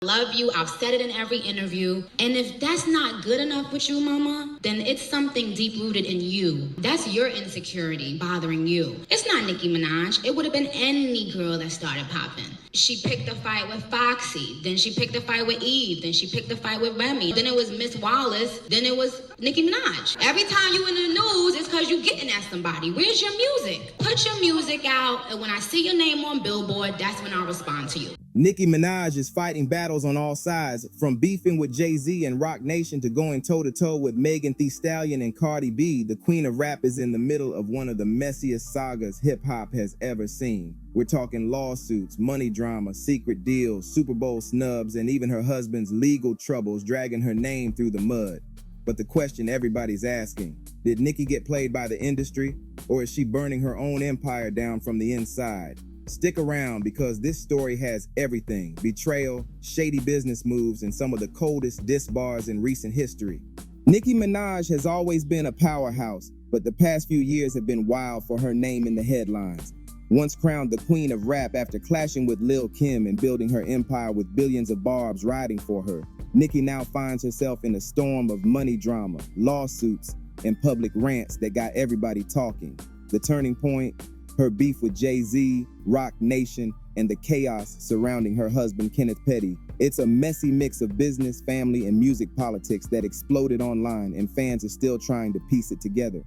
Love you. I've said it in every interview. And if that's not good enough with you, mama, then it's something deep rooted in you. That's your insecurity bothering you. It's not Nicki Minaj. It would have been any girl that started popping. She picked a fight with Foxy. Then she picked a fight with Eve. Then she picked a fight with Remy. Then it was Miss Wallace. Then it was Nicki Minaj. Every time you in the news, it's because you getting at somebody. Where's your music? Put your music out. And when I see your name on Billboard, that's when I'll respond to you. Nicki Minaj is fighting battles on all sides, from beefing with Jay-Z and Roc Nation to going toe-to-toe with Megan Thee Stallion and Cardi B. The queen of rap is in the middle of one of the messiest sagas hip-hop has ever seen. We're talking lawsuits, money drama, secret deals, Super Bowl snubs, and even her husband's legal troubles dragging her name through the mud. But the question everybody's asking, did Nicki get played by the industry, or is she burning her own empire down from the inside? Stick around, because this story has everything: betrayal, shady business moves, and some of the coldest diss bars in recent history. Nicki Minaj has always been a powerhouse, but the past few years have been wild for her name in the headlines. Once crowned the queen of rap after clashing with Lil Kim and building her empire with billions of barbs riding for her, Nicki now finds herself in a storm of money drama, lawsuits, and public rants that got everybody talking. The turning point: her beef with Jay-Z, Roc Nation, and the chaos surrounding her husband Kenneth Petty. It's a messy mix of business, family, and music politics that exploded online, and fans are still trying to piece it together.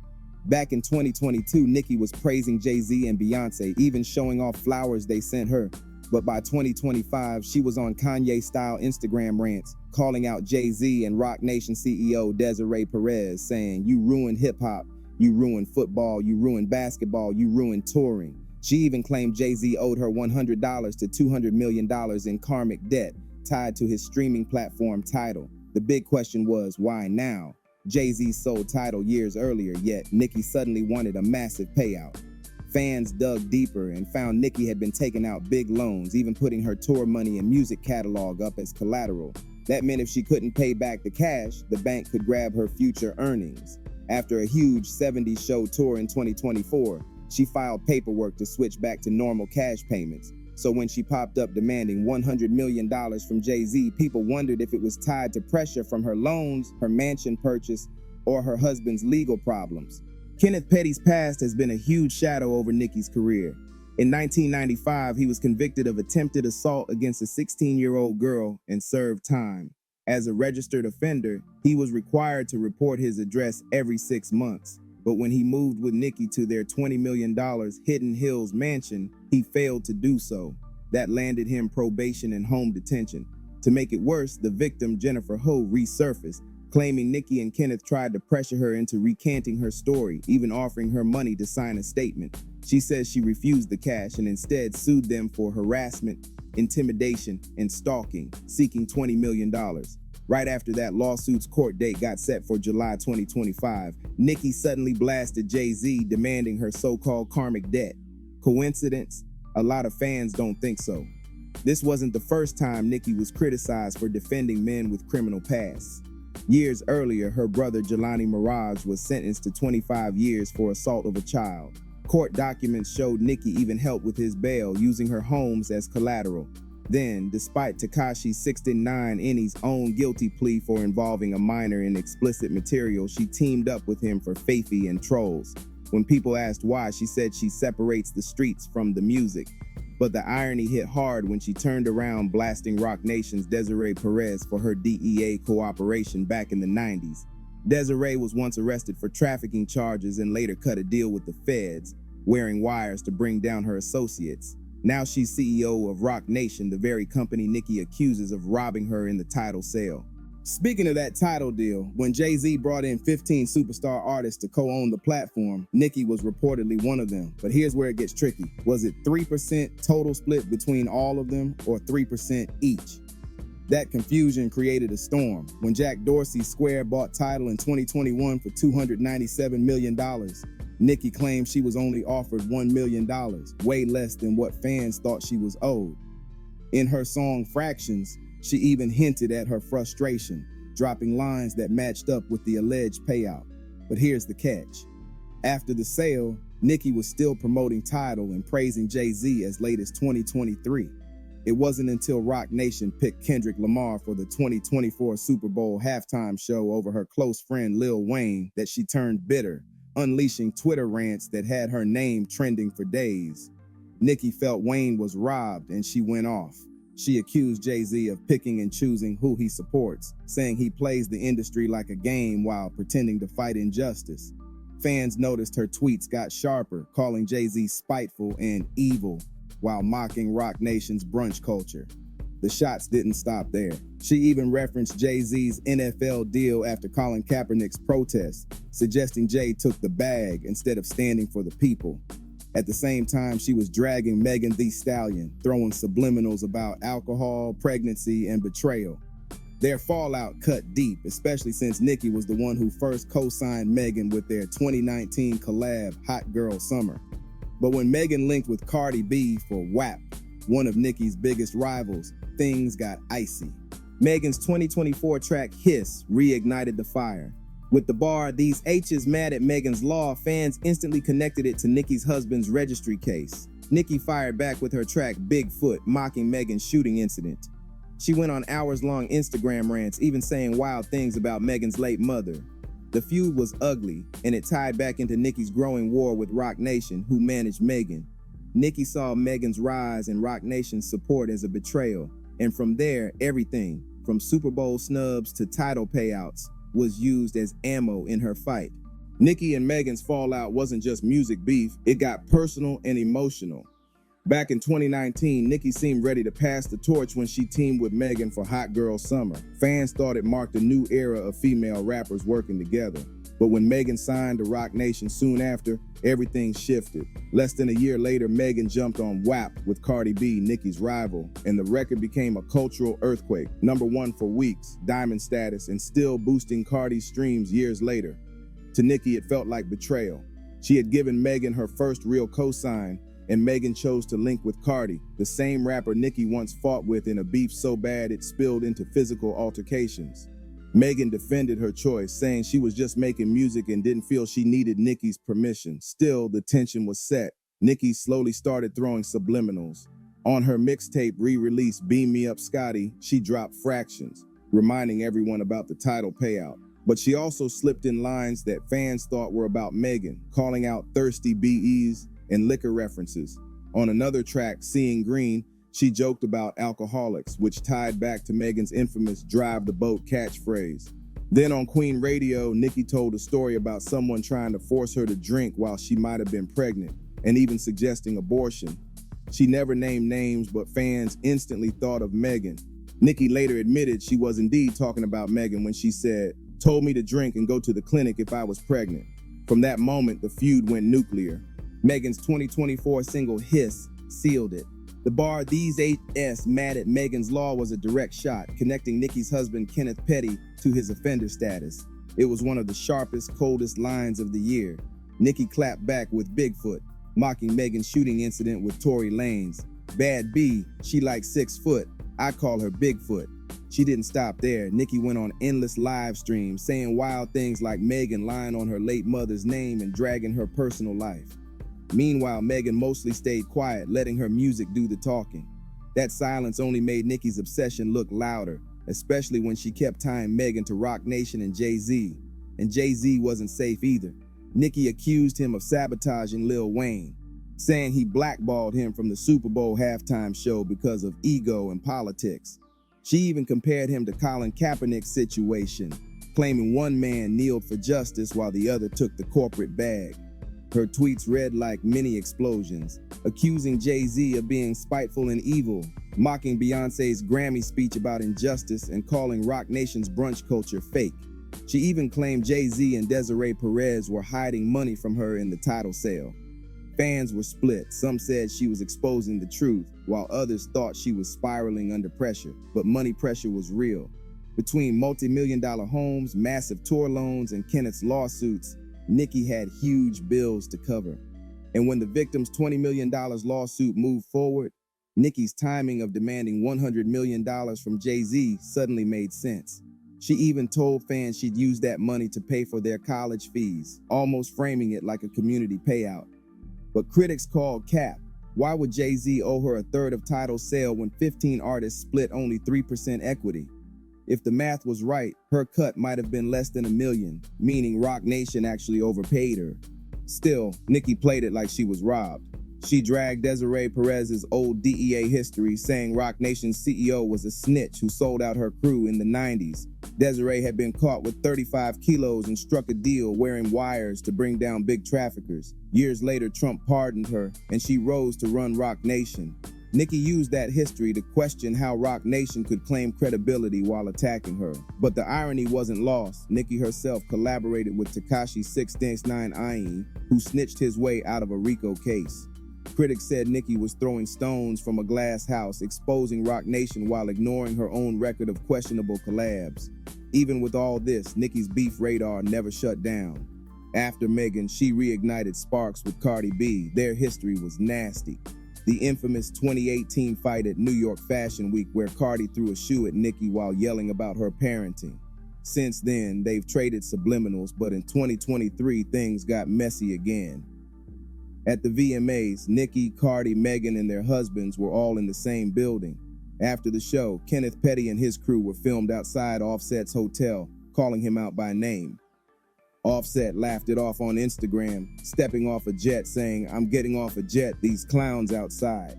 Back in 2022, Nicki was praising Jay-Z and Beyoncé, even showing off flowers they sent her. But by 2025, she was on Kanye-style Instagram rants, calling out Jay-Z and Roc Nation CEO Desiree Perez, saying, "You ruined hip-hop. You ruined football, you ruined basketball, you ruined touring." She even claimed Jay-Z owed her $100 to $200 million in karmic debt tied to his streaming platform Tidal. The big question was, why now? Jay-Z sold Tidal years earlier, yet Nicki suddenly wanted a massive payout. Fans dug deeper and found Nicki had been taking out big loans, even putting her tour money and music catalog up as collateral. That meant if she couldn't pay back the cash, the bank could grab her future earnings. After a huge 70-show tour in 2024, she filed paperwork to switch back to normal cash payments. So when she popped up demanding $100 million from Jay-Z, people wondered if it was tied to pressure from her loans, her mansion purchase, or her husband's legal problems. Kenneth Petty's past has been a huge shadow over Nicki's career. In 1995, he was convicted of attempted assault against a 16-year-old girl and served time. As a registered offender, he was required to report his address every 6 months. But when he moved with Nicki to their $20 million Hidden Hills mansion, he failed to do so. That landed him probation and home detention. To make it worse, the victim, Jennifer Ho, resurfaced, claiming Nicki and Kenneth tried to pressure her into recanting her story, even offering her money to sign a statement. She says she refused the cash and instead sued them for harassment, intimidation, and stalking, seeking $20 million. Right after that lawsuit's court date got set for July 2025, Nicki suddenly blasted Jay-Z, demanding her so-called karmic debt. Coincidence? A lot of fans don't think so. This wasn't the first time Nicki was criticized for defending men with criminal pasts. Years earlier, her brother Jelani Mirage was sentenced to 25 years for assault of a child. Court documents showed Nicki even helped with his bail, using her homes as collateral. Then, despite Tekashi 69 Eni's own guilty plea for involving a minor in explicit material, she teamed up with him for Faithy and Trolls. When people asked why, she said she separates the streets from the music. But the irony hit hard when she turned around blasting Roc Nation's Desiree Perez for her DEA cooperation back in the 90s. Desiree was once arrested for trafficking charges and later cut a deal with the feds, wearing wires to bring down her associates. Now she's CEO of Roc Nation, the very company Nicki accuses of robbing her in the Tidal sale. Speaking of that Tidal deal, when Jay-Z brought in 15 superstar artists to co-own the platform, Nicki was reportedly one of them. But here's where it gets tricky. Was it 3% total split between all of them, or 3% each? That confusion created a storm. When Jack Dorsey's Square bought Tidal in 2021 for $297 million, Nicki claimed she was only offered $1 million, way less than what fans thought she was owed. In her song Fractions, she even hinted at her frustration, dropping lines that matched up with the alleged payout. But here's the catch. After the sale, Nicki was still promoting Tidal and praising Jay-Z as late as 2023. It wasn't until Roc Nation picked Kendrick Lamar for the 2024 Super Bowl halftime show over her close friend Lil Wayne that she turned bitter, unleashing Twitter rants that had her name trending for days. Nicki felt Wayne was robbed and she went off. She accused Jay-Z of picking and choosing who he supports, saying he plays the industry like a game while pretending to fight injustice. Fans noticed her tweets got sharper, calling Jay-Z spiteful and evil, while mocking Roc Nation's brunch culture. The shots didn't stop there. She even referenced Jay-Z's NFL deal after Colin Kaepernick's protest, suggesting Jay took the bag instead of standing for the people. At the same time, she was dragging Megan Thee Stallion, throwing subliminals about alcohol, pregnancy, and betrayal. Their fallout cut deep, especially since Nicki was the one who first co-signed Megan with their 2019 collab, Hot Girl Summer. But when Megan linked with Cardi B for WAP, one of Nicki's biggest rivals, things got icy. Megan's 2024 track Hiss reignited the fire. With the bar, "These H's mad at Megan's law," fans instantly connected it to Nicki's husband's registry case. Nicki fired back with her track Bigfoot, mocking Megan's shooting incident. She went on hours-long Instagram rants, even saying wild things about Megan's late mother. The feud was ugly, and it tied back into Nicki's growing war with Roc Nation, who managed Megan. Nicki saw Megan's rise and Roc Nation's support as a betrayal, and from there, everything, from Super Bowl snubs to Tidal payouts, was used as ammo in her fight. Nicki and Megan's fallout wasn't just music beef, it got personal and emotional. Back in 2019, Nicki seemed ready to pass the torch when she teamed with Megan for Hot Girl Summer. Fans thought it marked a new era of female rappers working together. But when Megan signed to Roc Nation soon after, everything shifted. Less than a year later, Megan jumped on WAP with Cardi B, Nicki's rival, and the record became a cultural earthquake, #1 for weeks, diamond status, and still boosting Cardi's streams years later. To Nicki, it felt like betrayal. She had given Megan her first real co-sign, and Megan chose to link with Cardi, the same rapper Nicki once fought with in a beef so bad it spilled into physical altercations. Megan defended her choice, saying she was just making music and didn't feel she needed Nicki's permission. Still, the tension was set. Nicki slowly started throwing subliminals. On her mixtape re-release Beam Me Up Scotty, she dropped fractions, reminding everyone about the Tidal payout. But she also slipped in lines that fans thought were about Megan, calling out thirsty BEs and liquor references. On another track, Seeing Green, she joked about alcoholics, which tied back to Megan's infamous drive the boat catchphrase. Then on Queen Radio, Nicki told a story about someone trying to force her to drink while she might have been pregnant, and even suggesting abortion. She never named names, but fans instantly thought of Megan. Nicki later admitted she was indeed talking about Megan when she said, "Told me to drink and go to the clinic if I was pregnant." From that moment, the feud went nuclear. Megan's 2024 single Hiss sealed it. The bar "These H's mad at Megan's law" was a direct shot, connecting Nicki's husband Kenneth Petty to his offender status. It was one of the sharpest, coldest lines of the year. Nicki clapped back with Bigfoot, mocking Megan's shooting incident with Tory Lanez. "Bad B, she like 6 foot. I call her Bigfoot." She didn't stop there. Nicki went on endless live streams, saying wild things like Megan lying on her late mother's name and dragging her personal life. Meanwhile, Megan mostly stayed quiet, letting her music do the talking. That silence only made Nicki's obsession look louder, especially when she kept tying Megan to Roc Nation and Jay-Z. And Jay-Z wasn't safe either. Nicki accused him of sabotaging Lil Wayne, saying he blackballed him from the Super Bowl halftime show because of ego and politics. She even compared him to Colin Kaepernick's situation, claiming one man kneeled for justice while the other took the corporate bag. Her tweets read like mini explosions, accusing Jay-Z of being spiteful and evil, mocking Beyoncé's Grammy speech about injustice, and calling Roc Nation's brunch culture fake. She even claimed Jay-Z and Desiree Perez were hiding money from her in the Tidal sale. Fans were split. Some said she was exposing the truth, while others thought she was spiraling under pressure. But money pressure was real. Between multi-million-dollar homes, massive tour loans, and Kenneth's lawsuits, Nicki had huge bills to cover. And when the victim's $20 million lawsuit moved forward, Nicki's timing of demanding $100 million from Jay-Z suddenly made sense. She even told fans she'd use that money to pay for their college fees, almost framing it like a community payout. But critics called cap. Why would Jay-Z owe her a third of Tidal's sale when 15 artists split only 3% equity? If the math was right, her cut might have been less than $1 million, meaning Roc Nation actually overpaid her. Still, Nicki played it like she was robbed. She dragged Desiree Perez's old DEA history, saying Roc Nation's CEO was a snitch who sold out her crew in the 90s. Desiree had been caught with 35 kilos and struck a deal wearing wires to bring down big traffickers. Years later, Trump pardoned her, and she rose to run Roc Nation. Nicki used that history to question how Roc Nation could claim credibility while attacking her. But the irony wasn't lost. Nicki herself collaborated with Tekashi 6ix9ine Ayin, who snitched his way out of a RICO case. Critics said Nicki was throwing stones from a glass house, exposing Roc Nation while ignoring her own record of questionable collabs. Even with all this, Nicki's beef radar never shut down. After Megan, she reignited sparks with Cardi B. Their history was nasty. The infamous 2018 fight at New York Fashion Week where Cardi threw a shoe at Nicki while yelling about her parenting. Since then, they've traded subliminals, but in 2023, things got messy again. At the VMAs, Nicki, Cardi, Megan, and their husbands were all in the same building. After the show, Kenneth Petty and his crew were filmed outside Offset's hotel, calling him out by name. Offset laughed it off on Instagram, stepping off a jet saying, "I'm getting off a jet, these clowns outside."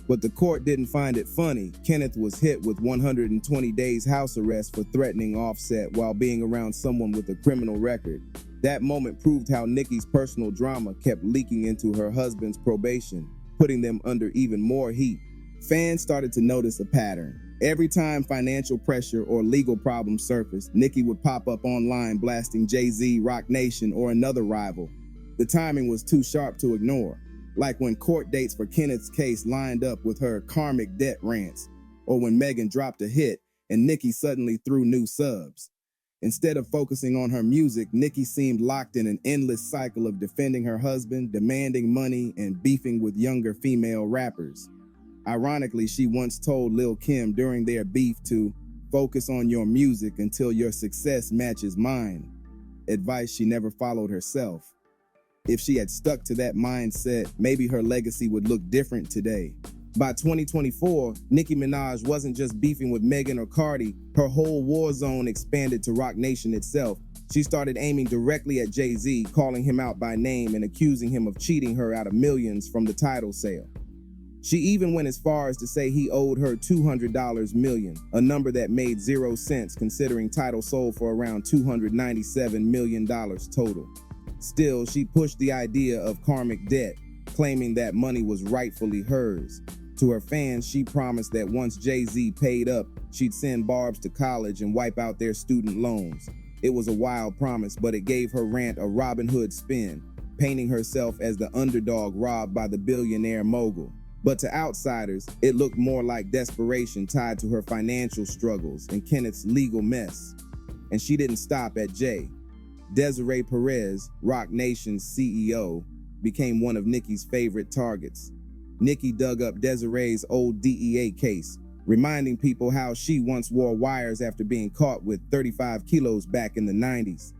But the court didn't find it funny. Kenneth was hit with 120 days house arrest for threatening Offset while being around someone with a criminal record. That moment proved how Nicki's personal drama kept leaking into her husband's probation, putting them under even more heat. Fans started to notice a pattern. Every time financial pressure or legal problems surfaced, Nicki would pop up online blasting Jay-Z, Roc Nation, or another rival. The timing was too sharp to ignore, like when court dates for Kenneth's case lined up with her karmic debt rants, or when Megan dropped a hit and Nicki suddenly threw new subs. Instead of focusing on her music, Nicki seemed locked in an endless cycle of defending her husband, demanding money, and beefing with younger female rappers. Ironically, she once told Lil Kim during their beef to focus on your music until your success matches mine, advice she never followed herself. If she had stuck to that mindset, maybe her legacy would look different today. By 2024, Nicki Minaj wasn't just beefing with Megan or Cardi, her whole war zone expanded to Roc Nation itself. She started aiming directly at Jay-Z, calling him out by name and accusing him of cheating her out of millions from the Tidal sale. She even went as far as to say he owed her $200 million, a number that made 0 sense considering Tidal sold for around $297 million total. Still, she pushed the idea of karmic debt, claiming that money was rightfully hers. To her fans, she promised that once Jay-Z paid up, she'd send Barbs to college and wipe out their student loans. It was a wild promise, but it gave her rant a Robin Hood spin, painting herself as the underdog robbed by the billionaire mogul. But to outsiders, it looked more like desperation tied to her financial struggles and Kenneth's legal mess. And she didn't stop at Jay. Desiree Perez, Roc Nation's CEO, became one of Nicki's favorite targets. Nicki dug up Desiree's old DEA case, reminding people how she once wore wires after being caught with 35 kilos back in the 90s.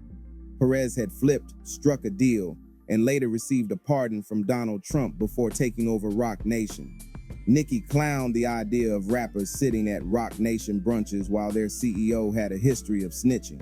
Perez had flipped, struck a deal, and later received a pardon from Donald Trump before taking over Roc Nation. Nicki clowned the idea of rappers sitting at Roc Nation brunches while their CEO had a history of snitching.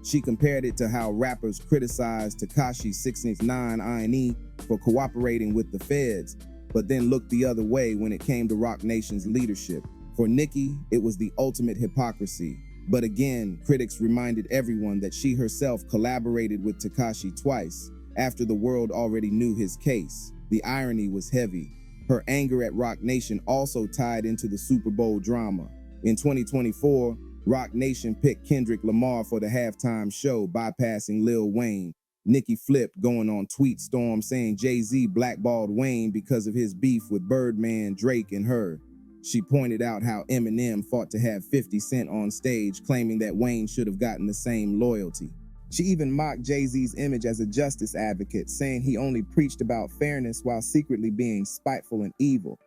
She compared it to how rappers criticized Tekashi 6ix9ine Ayin for cooperating with the feds, but then looked the other way when it came to Roc Nation's leadership. For Nicki, it was the ultimate hypocrisy. But again, critics reminded everyone that she herself collaborated with Tekashi twice, after the world already knew his case. The irony was heavy. Her anger at Roc Nation also tied into the Super Bowl drama. In 2024, Roc Nation picked Kendrick Lamar for the halftime show, bypassing Lil Wayne. Nicki flipped, going on Tweet Storm saying Jay-Z blackballed Wayne because of his beef with Birdman, Drake, and her. She pointed out how Eminem fought to have 50 Cent on stage, claiming that Wayne should have gotten the same loyalty. She even mocked Jay-Z's image as a justice advocate, saying he only preached about fairness while secretly being spiteful and evil.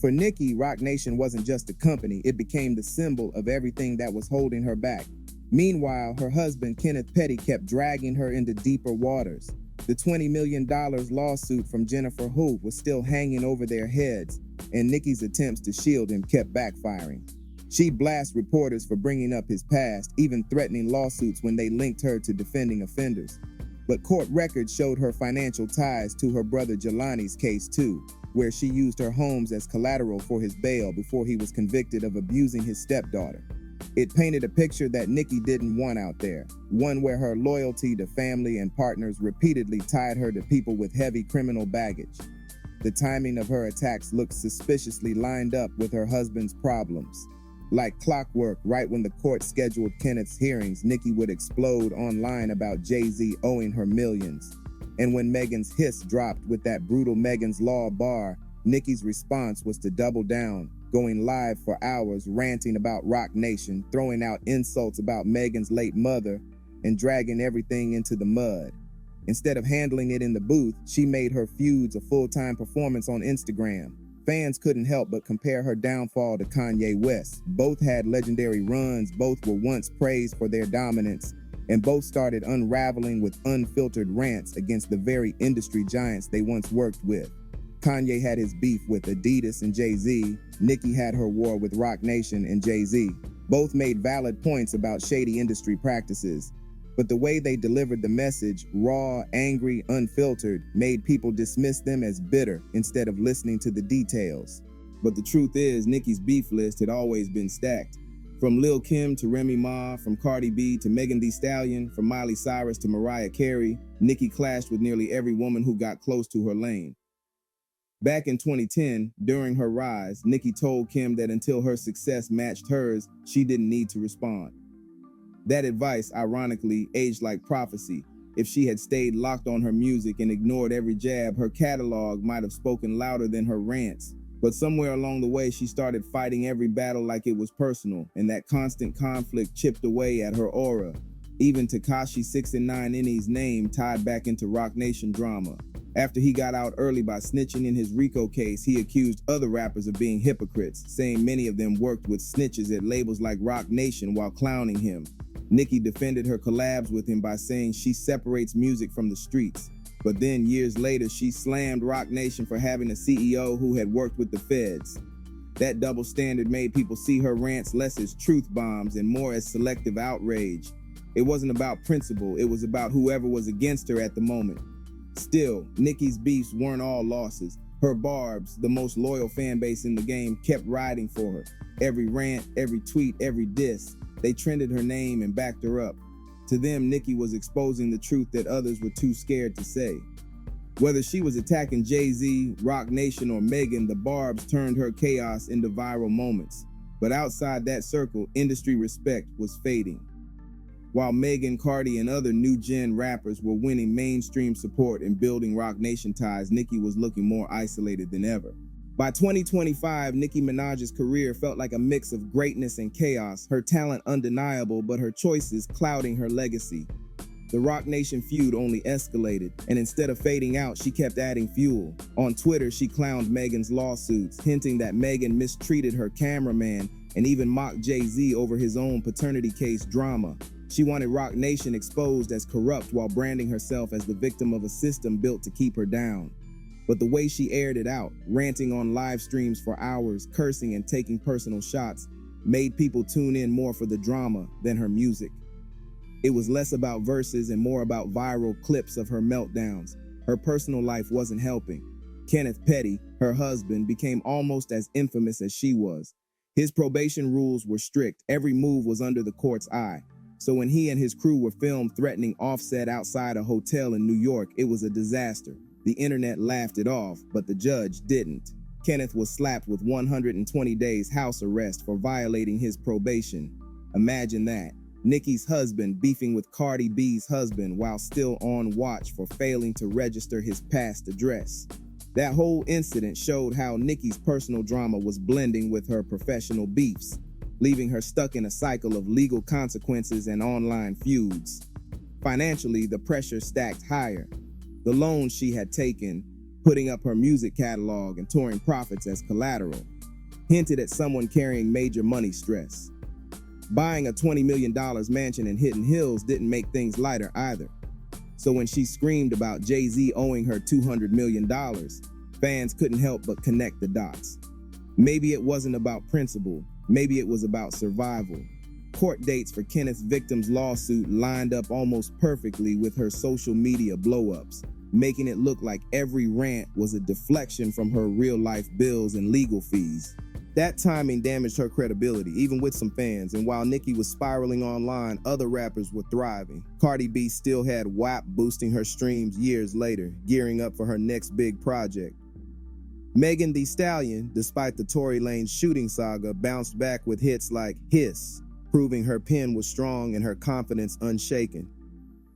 For Nicki, Roc Nation wasn't just a company, it became the symbol of everything that was holding her back. Meanwhile, her husband, Kenneth Petty, kept dragging her into deeper waters. The $20 million lawsuit from Jennifer Hope was still hanging over their heads, and Nicki's attempts to shield him kept backfiring. She'd blast reporters for bringing up his past, even threatening lawsuits when they linked her to defending offenders. But court records showed her financial ties to her brother Jelani's case too, where she used her homes as collateral for his bail before he was convicted of abusing his stepdaughter. It painted a picture that Nicki didn't want out there, one where her loyalty to family and partners repeatedly tied her to people with heavy criminal baggage. The timing of her attacks looked suspiciously lined up with her husband's problems. Like clockwork, right when the court scheduled Kenneth's hearings, Nicki would explode online about Jay-Z owing her millions. And when Megan's hiss dropped with that brutal Megan's Law bar, Nicki's response was to double down, going live for hours, ranting about Roc Nation, throwing out insults about Megan's late mother, and dragging everything into the mud. Instead of handling it in the booth, she made her feuds a full-time performance on Instagram. Fans couldn't help but compare her downfall to Kanye West. Both had legendary runs, both were once praised for their dominance, and both started unraveling with unfiltered rants against the very industry giants they once worked with. Kanye had his beef with Adidas and Jay-Z. Nicki had her war with Roc Nation and Jay-Z. Both made valid points about shady industry practices. But the way they delivered the message, raw, angry, unfiltered, made people dismiss them as bitter instead of listening to the details. But the truth is, Nicki's beef list had always been stacked. From Lil Kim to Remy Ma, from Cardi B to Megan Thee Stallion, from Miley Cyrus to Mariah Carey, Nicki clashed with nearly every woman who got close to her lane. Back in 2010, during her rise, Nicki told Kim that until her success matched hers, she didn't need to respond. That advice, ironically, aged like prophecy. If she had stayed locked on her music and ignored every jab, her catalog might have spoken louder than her rants. But somewhere along the way, she started fighting every battle like it was personal, and that constant conflict chipped away at her aura. Even Tekashi 6ix9ine's name tied back into Roc Nation drama. After he got out early by snitching in his RICO case, he accused other rappers of being hypocrites, saying many of them worked with snitches at labels like Roc Nation while clowning him. Nicki defended her collabs with him by saying she separates music from the streets. But then years later, she slammed Roc Nation for having a CEO who had worked with the feds. That double standard made people see her rants less as truth bombs and more as selective outrage. It wasn't about principle, it was about whoever was against her at the moment. Still, Nicki's beefs weren't all losses. Her barbs, the most loyal fan base in the game, kept riding for her. Every rant, every tweet, every diss, they trended her name and backed her up. To them, Nicki was exposing the truth that others were too scared to say. Whether she was attacking Jay-Z, Roc Nation, or Megan, the barbs turned her chaos into viral moments. But outside that circle, industry respect was fading. While Megan, Cardi, and other new-gen rappers were winning mainstream support and building Roc Nation ties, Nicki was looking more isolated than ever. By 2025, Nicki Minaj's career felt like a mix of greatness and chaos, her talent undeniable, but her choices clouding her legacy. The Roc Nation feud only escalated, and instead of fading out, she kept adding fuel. On Twitter, she clowned Megan's lawsuits, hinting that Megan mistreated her cameraman and even mocked Jay-Z over his own paternity case drama. She wanted Roc Nation exposed as corrupt while branding herself as the victim of a system built to keep her down. But the way she aired it out, ranting on live streams for hours, cursing and taking personal shots, made people tune in more for the drama than her music. It was less about verses and more about viral clips of her meltdowns. Her personal life wasn't helping. Kenneth Petty, her husband, became almost as infamous as she was. His probation rules were strict. Every move was under the court's eye. So when he and his crew were filmed threatening Offset outside a hotel in New York, it was a disaster. The internet laughed it off, but the judge didn't. Kenneth was slapped with 120 days house arrest for violating his probation. Imagine that. Nicki's husband beefing with Cardi B's husband while still on watch for failing to register his past address. That whole incident showed how Nicki's personal drama was blending with her professional beefs, leaving her stuck in a cycle of legal consequences and online feuds. Financially, the pressure stacked higher. The loans she had taken, putting up her music catalog and touring profits as collateral, hinted at someone carrying major money stress. Buying a $20 million mansion in Hidden Hills didn't make things lighter either. So when she screamed about Jay-Z owing her $200 million, fans couldn't help but connect the dots. Maybe it wasn't about principle, maybe it was about survival. Court dates for Kenneth's victim's lawsuit lined up almost perfectly with her social media blow-ups, making it look like every rant was a deflection from her real-life bills and legal fees. That timing damaged her credibility, even with some fans, and while Nicki was spiraling online, other rappers were thriving. Cardi B still had WAP boosting her streams years later, gearing up for her next big project. Megan Thee Stallion, despite the Tory Lanez shooting saga, bounced back with hits like Hiss, proving her pen was strong and her confidence unshaken.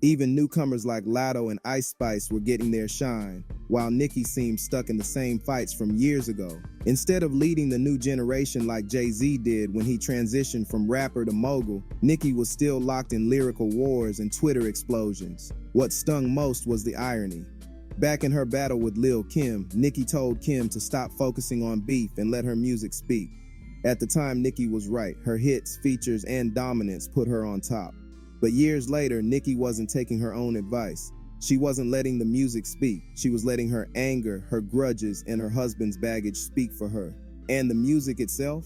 Even newcomers like Latto and Ice Spice were getting their shine, while Nicki seemed stuck in the same fights from years ago. Instead of leading the new generation like Jay-Z did when he transitioned from rapper to mogul, Nicki was still locked in lyrical wars and Twitter explosions. What stung most was the irony. Back in her battle with Lil Kim, Nicki told Kim to stop focusing on beef and let her music speak. At the time, Nicki was right. Her hits, features, and dominance put her on top. But years later, Nicki wasn't taking her own advice. She wasn't letting the music speak. She was letting her anger, her grudges, and her husband's baggage speak for her. And the music itself?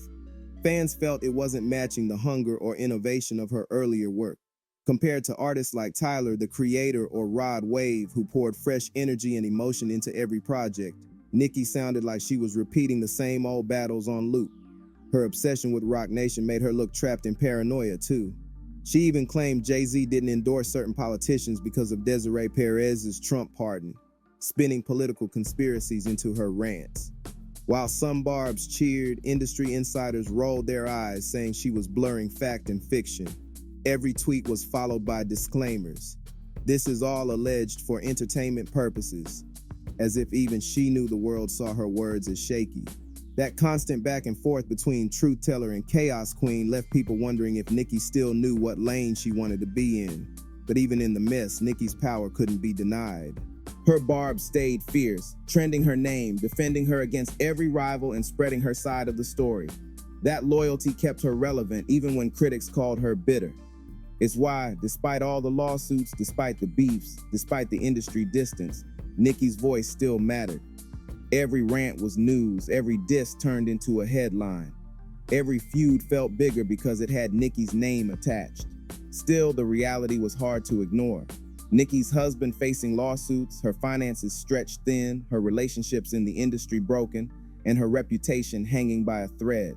Fans felt it wasn't matching the hunger or innovation of her earlier work. Compared to artists like Tyler, the Creator, or Rod Wave, who poured fresh energy and emotion into every project, Nicki sounded like she was repeating the same old battles on loop. Her obsession with Roc Nation made her look trapped in paranoia, too. She even claimed Jay-Z didn't endorse certain politicians because of Desiree Perez's Trump pardon, spinning political conspiracies into her rants. While some barbs cheered, industry insiders rolled their eyes, saying she was blurring fact and fiction. Every tweet was followed by disclaimers. This is all alleged for entertainment purposes, as if even she knew the world saw her words as shaky. That constant back and forth between truth teller and chaos queen left people wondering if Nicki still knew what lane she wanted to be in. But even in the mess, Nicki's power couldn't be denied. Her barbs stayed fierce, trending her name, defending her against every rival and spreading her side of the story. That loyalty kept her relevant even when critics called her bitter. It's why, despite all the lawsuits, despite the beefs, despite the industry distance, Nicki's voice still mattered. Every rant was news, every diss turned into a headline. Every feud felt bigger because it had Nicki's name attached. Still, the reality was hard to ignore. Nicki's husband facing lawsuits, her finances stretched thin, her relationships in the industry broken, and her reputation hanging by a thread.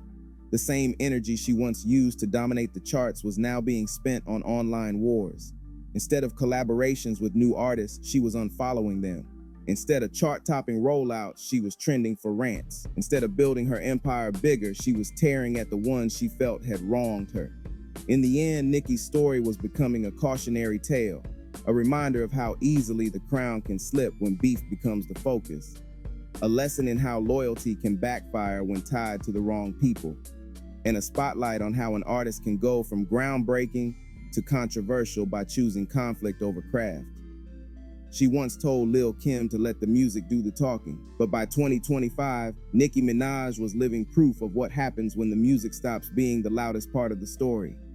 The same energy she once used to dominate the charts was now being spent on online wars. Instead of collaborations with new artists, she was unfollowing them. Instead of chart-topping rollouts, she was trending for rants. Instead of building her empire bigger, she was tearing at the ones she felt had wronged her. In the end, Nicki's story was becoming a cautionary tale, a reminder of how easily the crown can slip when beef becomes the focus. A lesson in how loyalty can backfire when tied to the wrong people, and a spotlight on how an artist can go from groundbreaking to controversial by choosing conflict over craft. She once told Lil Kim to let the music do the talking, but by 2025, Nicki Minaj was living proof of what happens when the music stops being the loudest part of the story.